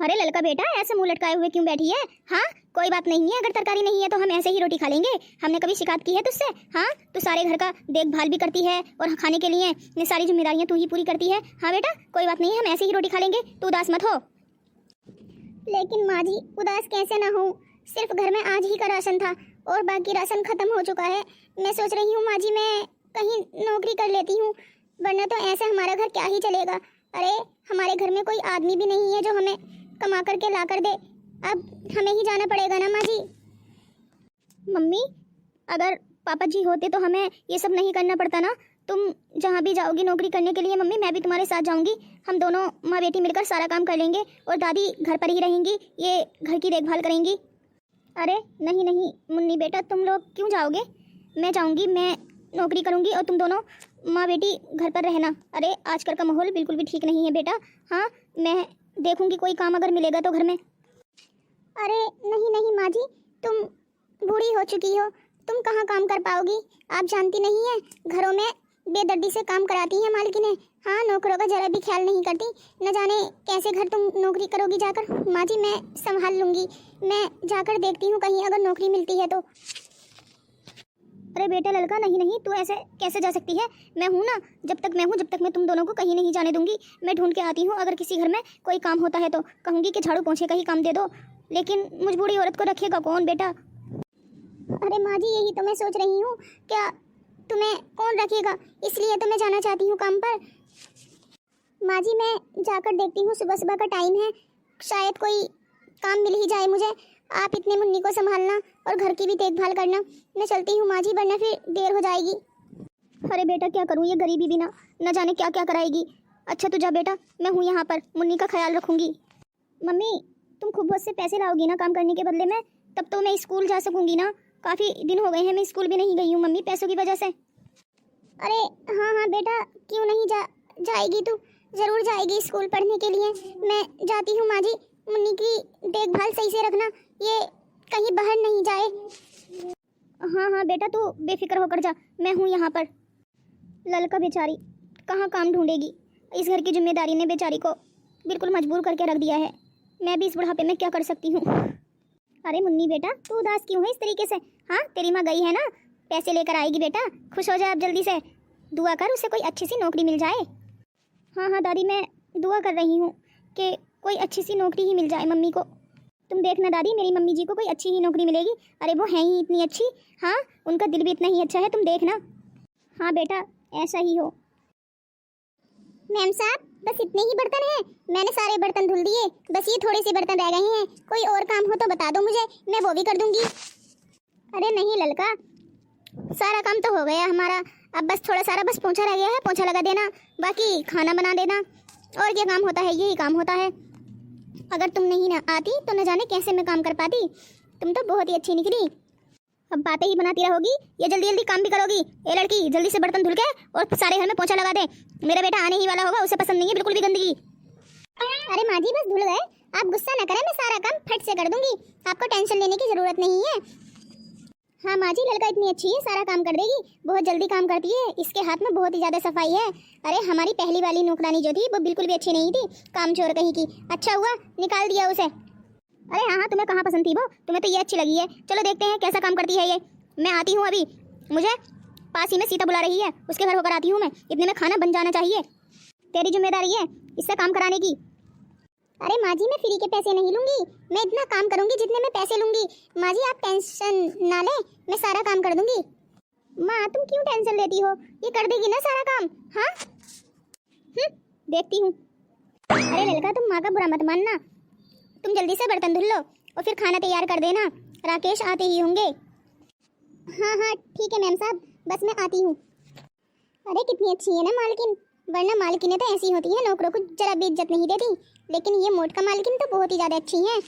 अरे ललका बेटा, ऐसे मुंह लटकाए हुए क्यों बैठी है? हाँ, कोई बात नहीं है, अगर तरकारी नहीं है तो हम ऐसे ही रोटी खा लेंगे। हमने कभी शिकायत की है तुझसे? हाँ, तू सारे घर का देखभाल भी करती है और खाने के लिए ये सारी जिम्मेदारियां तू ही पूरी करती है। हाँ बेटा, कोई बात नहीं है, हम ऐसे ही रोटी खा लेंगे, तू उदास मत हो। लेकिन माँ जी, उदास कैसे ना हूँ, सिर्फ घर में आज ही का राशन था और बाकी राशन खत्म हो चुका है। मैं सोच रही हूँ माँ जी, मैं कहीं नौकरी कर लेती हूँ, वरना तो ऐसे हमारा घर क्या ही चलेगा। अरे हमारे घर में कोई आदमी भी नहीं है जो हमें कमा करके ला कर दे, अब हमें ही जाना पड़ेगा ना माँ जी। मम्मी, अगर पापा जी होते तो हमें ये सब नहीं करना पड़ता ना। तुम जहाँ भी जाओगी नौकरी करने के लिए मम्मी, मैं भी तुम्हारे साथ जाऊंगी। हम दोनों माँ बेटी मिलकर सारा काम कर लेंगे और दादी घर पर ही रहेंगी, ये घर की देखभाल करेंगी। अरे नहीं नहीं मुन्नी बेटा, तुम लोग क्यों जाओगे? मैं जाऊंगी, मैं नौकरी करूंगी और तुम दोनों माँ बेटी घर पर रहना। अरे आजकल का माहौल बिल्कुल भी ठीक नहीं है बेटा। हाँ, मैं देखूंगी कोई काम अगर मिलेगा तो घर में। अरे नहीं नहीं माँ जी, तुम बूढ़ी हो चुकी हो, तुम कहाँ काम कर पाओगी? आप जानती नहीं है, घरों में बेदर्दी से काम कराती हैं मालकिनें। हाँ, नौकरों का जरा भी ख्याल नहीं करती। न जाने कैसे घर तुम नौकरी करोगी जाकर। माँ जी, मैं संभाल लूंगी, मैं जाकर देखती हूँ कहीं अगर नौकरी मिलती है तो। अरे बेटा लड़का, नहीं नहीं, तू ऐसे कैसे जा सकती है? मैं हूँ ना, जब तक मैं हूँ जब तक मैं तुम दोनों को कहीं नहीं जाने दूंगी। मैं ढूंढ के आती हूँ, अगर किसी घर में कोई काम होता है तो कहूँगी कि झाड़ू पोंछे का ही काम दे दो, लेकिन मुझ बूढ़ी औरत को रखेगा कौन बेटा? अरे माँ जी, यही तो मैं सोच रही हूँ, क्या तुम्हें कौन रखेगा, इसलिए तो मैं जाना चाहती हूँ काम पर। माँ जी, मैं जाकर देखती हूँ, सुबह सुबह का टाइम है, शायद कोई काम मिल ही जाए मुझे। आप इतने मुन्नी को संभालना और घर की भी देखभाल करना। मैं चलती हूँ माँ जी, वरना फिर देर हो जाएगी। अरे बेटा क्या करूँ, ये गरीबी भी ना न जाने क्या क्या कराएगी। अच्छा तू जा बेटा, मैं हूँ यहाँ पर, मुन्नी का ख्याल रखूँगी। मम्मी, तुम खूब बहुत से पैसे लाओगी ना काम करने के बदले में, तब तो मैं स्कूल जा सकूँगी ना। काफ़ी दिन हो गए हैं, मैं स्कूल भी नहीं गई हूँ मम्मी, पैसों की वजह से। अरे हाँ हाँ बेटा, क्यों नहीं जाएगी तू, ज़रूर जाएगी स्कूल पढ़ने के लिए। मैं जाती हूँ माँ जी, मुन्नी की देखभाल सही से रखना, ये कहीं बाहर नहीं जाए। हाँ हाँ बेटा, तू बेफिक्र होकर जा, मैं हूँ यहाँ पर। ललका बेचारी कहाँ काम ढूंढेगी, इस घर की जिम्मेदारी ने बेचारी को बिल्कुल मजबूर करके रख दिया है। मैं भी इस बुढ़ापे में क्या कर सकती हूँ। अरे मुन्नी बेटा, तू उदास क्यों है इस तरीके से? हाँ, तेरी माँ गई है ना, पैसे लेकर आएगी बेटा, खुश हो जाए अब जल्दी से। दुआ कर उसे कोई अच्छी सी नौकरी मिल जाए। हाँ हाँ दादी, मैं दुआ कर रही हूँ कि कोई अच्छी सी नौकरी ही मिल जाए मम्मी को। तुम देखना दादी, मेरी मम्मी जी को कोई अच्छी ही नौकरी मिलेगी। अरे वो हैं ही इतनी अच्छी, हाँ उनका दिल भी इतना ही अच्छा है, तुम देखना। हाँ बेटा, ऐसा ही हो। मैम साहब, बस इतने ही बर्तन हैं? मैंने सारे बर्तन धुल दिए, बस ये थोड़े से बर्तन रह गए हैं। कोई और काम हो तो बता दो मुझे, मैं वो भी कर दूंगी। अरे नहीं ललका, सारा काम तो हो गया हमारा, अब बस थोड़ा सारा बस पोंछा रह गया है, पोंछा लगा देना, बाकी खाना बना देना, और क्या काम होता है, यही काम होता है। अगर तुम नहीं ना आती तो न जाने कैसे मैं काम कर पाती। तुम तो बहुत ही अच्छी निकली, अब बातें ही बनाती रहोगी, ये जल्दी जल्दी काम भी करोगी। ए लड़की, जल्दी से बर्तन धुल के और सारे घर में पोंछा लगा दे, मेरा बेटा आने ही वाला होगा, उसे पसंद नहीं है बिल्कुल भी गंदगी। अरे माँ जी, बस धुल गए, आप गुस्सा न करें, मैं सारा काम फट से कर दूंगी, आपको टेंशन लेने की जरूरत नहीं है। हाँ माँ जी, लड़का इतनी अच्छी है, सारा काम कर देगी, बहुत जल्दी काम करती है, इसके हाथ में बहुत ही ज्यादा सफाई है। अरे हमारी पहली वाली नौकरानी जो थी वो बिल्कुल भी अच्छी नहीं थी, काम चोर कहीं की, अच्छा हुआ निकाल दिया उसे। अरे हाँ हाँ, तुम्हें कहाँ पसंद थी वो, तुम्हें तो ये अच्छी लगी है। चलो देखते हैं कैसा काम करती है ये। मैं आती हूँ अभी, मुझे पास ही में सीता बुला रही है, उसके घर होकर आती हूँ मैं, इतने में खाना बन जाना चाहिए। तेरी जिम्मेदारी है इससे काम कराने की। अरे माँ जी, मैं फ्री के पैसे नहीं लूंगी, मैं इतना काम करूंगी जितने में पैसे लूंगी। माँ जी आप टेंशन ना लें, मैं सारा काम कर दूंगी। माँ तुम क्यों टेंशन लेती हो, ये कर देगी ना सारा काम। हाँ देखती हूँ। अरे लड़का, तुम माँ का बुरा मत मानना, तुम जल्दी से बर्तन धुल लो और फिर खाना तैयार कर देना, राकेश आते ही होंगे। हाँ हाँ ठीक है मैम साहब, बस मैं आती हूँ। अरे कितनी अच्छी है ना मालकिन, वरना मालकिनें तो ऐसी होती हैं, नौकरों को जरा भी इज्जत नहीं देती, लेकिन ये मोटका मालकिन तो बहुत ही ज़्यादा अच्छी हैं।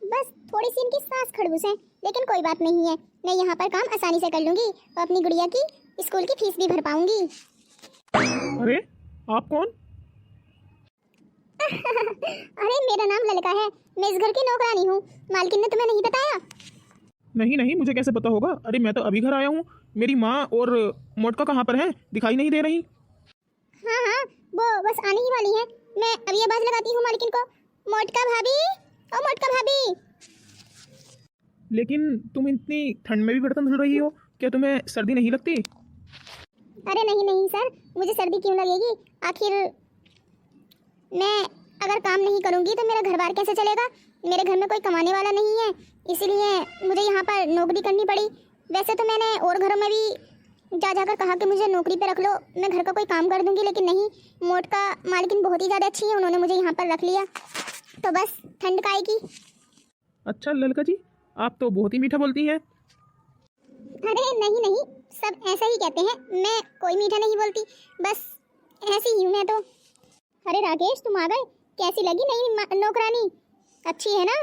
बस थोड़ी सी इनकी सांस खड़ूस है, लेकिन कोई बात नहीं है, मैं यहाँ पर काम आसानी से कर लूँगी और अपनी गुड़िया की स्कूल की फीस भी भर पाऊँगी। अरे आप कौन? अरे मेरा नाम ललका है, मैं इस घर की नौकरानी हूँ, मालकिन ने तुम्हें नहीं बताया? नहीं नहीं, मुझे कैसे पता होगा, अरे मैं तो अभी घर आया हूँ। मेरी माँ और मोटका कहाँ पर है, दिखाई नहीं दे रही। हाँ हाँ, वो बस आने ही वाली है, मैं अभी आवाज़ लगाती हूँ मालकिन को। मोटका भाभी, ओ मोटका भाभी। लेकिन तुम इतनी ठंड में भी बर्तन धुल रही हो, क्या तुम्हें सर्दी नहीं लगती? अरे नहीं नहीं सर, मुझे सर्दी क्यों लगेगी? आखिर मैं अगर काम नहीं करूंगी तो मेरा घर बार कैसे चलेगा? मेरे घर में कोई कमाने वाला नहीं है, इसीलिए मुझे यहाँ पर नौकरी करनी पड़ी। वैसे तो मैंने और घरों में भी जा जाकर कहा कि मुझे नौकरी पे रख लो, मैं घर का कोई काम कर दूंगी, लेकिन नहीं, मोटका मालकिन बहुत ही ज़्यादा अच्छी है, उन्होंने मुझे यहाँ पर रख लिया। तो बस ठंड का आएगी। अच्छा ललका जी, आप तो बहुत ही मीठा बोलती हैं। अरे नहीं नहीं, सब ऐसा ही कहते हैं, मैं कोई मीठा नहीं बोलती, बस ऐसी ही हूँ मैं तो। अरे राकेश, तुम आ गए, कैसी लगी नई नौकरानी? अच्छी है ना?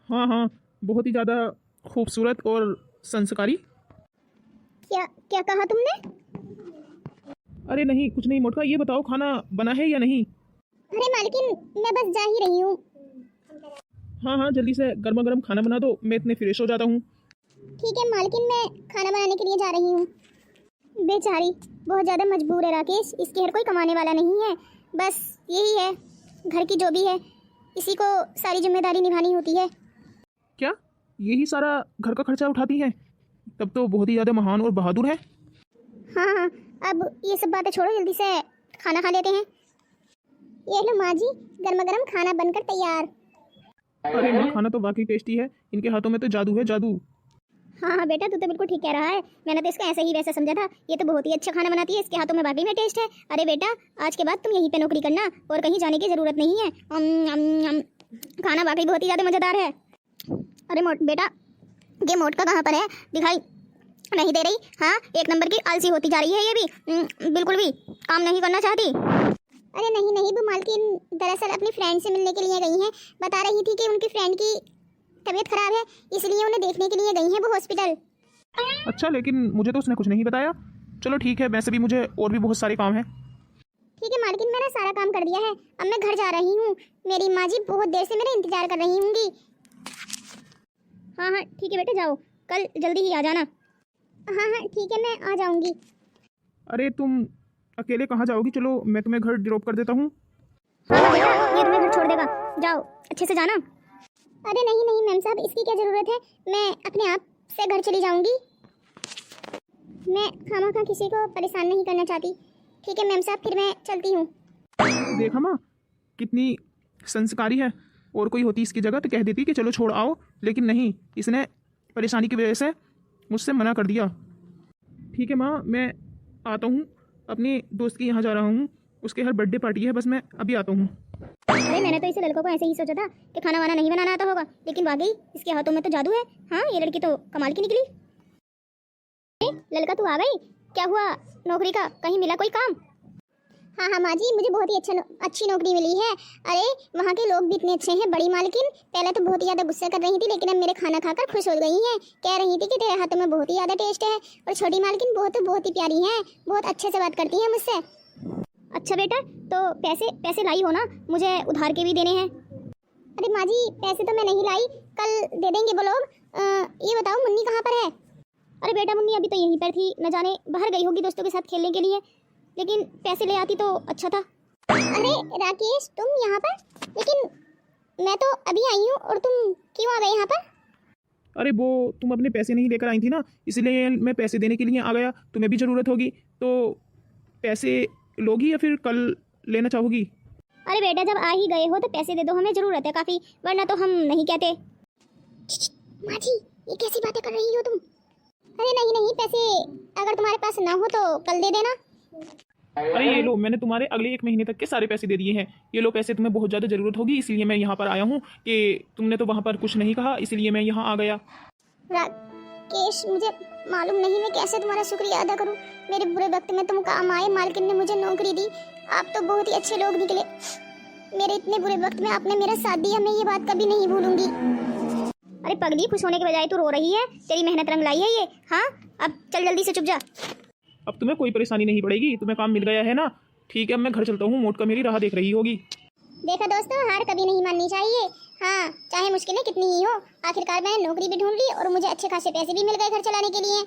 हाँ हाँ, बहुत ही ज़्यादा खूबसूरत और संस्कारी। क्या क्या कहा तुमने? अरे नहीं, कुछ नहीं मोटका, ये बताओ खाना बना है या नहीं? अरे मालकिन, मैं बस जा ही रही हूँ। हाँ हाँ, जल्दी से गर्मा गर्म खाना बना दो, मैं इतने फ्रेश हो जाता हूँ। ठीक है मालकिन, मैं खाना बनाने के लिए जा रही हूँ। बेचारी बहुत ज़्यादा मजबूर है राकेश, इसके घर कोई कमाने वाला नहीं है, बस यही है, घर की जो भी है इसी को सारी जिम्मेदारी निभानी होती है। क्या यही सारा घर का खर्चा उठाती हैं? तब तो बहुत ही ज़्यादा महान और बहादुर है। हाँ हाँ, अब ये सब बातें छोड़ो, जल्दी से खाना खा लेते हैं। ये लो माँ जी, गर्मा गर्म खाना बनकर तैयार। अरे माँ, खाना तो वाकई टेस्टी है, इनके हाथों में तो जादू है, जादू। हाँ हाँ बेटा, तू तो बिल्कुल ठीक कह रहा है। मैंने तो इसको ऐसे ही वैसे समझा था, ये तो बहुत ही अच्छा खाना बनाती है, इसके हाथों में वाकई में टेस्ट है। अरे बेटा, आज के बाद तुम यहीं पे नौकरी करना और कहीं जाने की ज़रूरत नहीं है। खाना वाकई बहुत ही ज़्यादा मज़ेदार है। अरे बेटा, ये मोटका कहाँ पर है? दिखाई नहीं दे रही। हाँ, एक नंबर की आलसी होती जा रही है ये भी, बिल्कुल भी काम नहीं करना चाहती। अरे नहीं नहीं, वो मालकिन दरअसल अपनी फ्रेंड से मिलने के लिए गई हैं, बता रही थी कि उनकी फ्रेंड की तबीयत खराब है, इसलिए उन्हें देखने के लिए गई हैं वो हॉस्पिटल। अच्छा, लेकिन मुझे तो उसने कुछ नहीं बताया। चलो ठीक है, वैसे भी मुझे और भी बहुत सारे काम हैं। ठीक है मालकिन, मैंने सारा काम कर दिया है, अब मैं घर जा रही हूँ। मेरी माँ जी बहुत देर से मेरा इंतजार कर रही होंगी। हाँ हाँ ठीक है बेटा, जाओ, कल जल्दी ही आ जाना। हाँ हाँ ठीक है, मैं आ जाऊँगी। अरे तुम अकेले कहाँ जाओगी? चलो मैं तुम्हें घर ड्रॉप कर देता हूँ। हाँ बेटा, ये तुम्हें घर छोड़ देगा, जाओ अच्छे से जाना। अरे नहीं नहीं मैम साहब, इसकी क्या ज़रूरत है, मैं अपने आप से घर चली जाऊँगी। मैं खामखा किसी को परेशान नहीं करना चाहती। ठीक है मैम साहब, फिर मैं चलती हूँ। देखा माँ, कितनी संस्कारी है। और कोई होती इसकी जगह तो कह देती कि चलो छोड़ आओ, लेकिन नहीं, इसने परेशानी की वजह से मुझसे मना कर दिया। ठीक है माँ, मैं आता हूँ, अपने दोस्त के यहाँ जा रहा हूँ, उसके हर बर्थडे पार्टी है, बस मैं अभी आता हूँ। अरे मैंने तो इसे लड़कों को ऐसे ही सोचा था कि खाना वाना नहीं बनाना आता होगा, लेकिन वाकई इसके हाथों में तो जादू है। हाँ, ये लड़की तो कमाल की निकली। लड़का तू आ गई? क्या हुआ नौकरी का, कहीं मिला कोई काम? हाँ हाँ माँ जी, मुझे बहुत ही अच्छी नौकरी मिली है। अरे वहाँ के लोग भी इतने अच्छे हैं। बड़ी मालकिन पहले तो बहुत ही ज़्यादा गुस्सा कर रही थी, लेकिन अब मेरे खाना खाकर खुश हो गई हैं। कह रही थी कि तेरे हाथों में बहुत ही ज़्यादा टेस्ट है। और छोटी मालकिन बहुत ही प्यारी हैं, बहुत अच्छे से बात करती हैं मुझसे। अच्छा बेटा, तो पैसे लाई हो ना, मुझे उधार के भी देने हैं। अरे माँ जी, पैसे तो मैं नहीं लाई, कल दे देंगे वो लोग। ये बताओ मुन्नी कहाँ पर है? अरे बेटा, मुन्नी अभी तो यहीं पर थी, न जाने बाहर गई होगी दोस्तों के साथ खेलने के लिए, लेकिन पैसे ले आती तो अच्छा था। अरे राकेश, तुम यहाँ पर? लेकिन मैं तो अभी आई हूँ और तुम क्यों आ गए यहाँ पर? अरे वो तुम अपने पैसे नहीं लेकर आई थी ना, इसलिए मैं पैसे देने के लिए आ गया। तुम्हें भी ज़रूरत होगी तो पैसे लोगी या फिर कल लेना चाहोगी? अरे बेटा, जब आ ही गए हो तो पैसे दे दो, हमें ज़रूरत है काफ़ी, वरना तो हम नहीं कहते। माँ जी, ये कैसी बातें कर रही हो तुम? अरे नहीं नहीं, पैसे अगर तुम्हारे पास ना हो तो कल दे देना। अरे ये लो, मैंने तुम्हारे अगले 1 महीने तक के सारे पैसे दे दिए हैं। ये लो पैसे, तुम्हें बहुत ज़्यादा ज़रूरत होगी, इसलिए मैं यहाँ पर आया हूँ। कि तुमने तो वहाँ पर कुछ नहीं कहा, इसलिए मैं यहाँ आ गया। राकेश, मुझे मालूम नहीं मैं कैसे तुम्हारा शुक्रिया अदा करूँ। मेरे बुरे वक्त में तुम काम आए, मालकिन ने मुझे नौकरी दी। आप तो बहुत ही अच्छे लोग निकले। मेरे इतने बुरे वक्त में आपने मेरा साथ दिया, मैं ये बात कभी नहीं भूलूंगी। अरे पगली, खुश होने के बजाय तू रो रही है, तेरी मेहनत रंग लाई है ये। हाँ, अब चल जल्दी से, चुप जा। अब तुम्हें कोई परेशानी नहीं पड़ेगी, तुम्हें काम मिल गया है ना। ठीक है, अब मैं घर चलता हूँ, मोटका मेरी राह देख रही होगी। देखा दोस्तों, हार कभी नहीं माननी चाहिए। हाँ, चाहे मुश्किलें कितनी ही हो, आखिरकार मैंने नौकरी भी ढूंढ ली और मुझे अच्छे खासे पैसे भी मिल गए घर चलाने के लिए।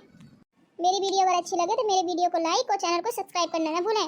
मेरी वीडियो अगर अच्छी लगे तो मेरे वीडियो को लाइक और चैनल को सब्सक्राइब करना ना भूलें।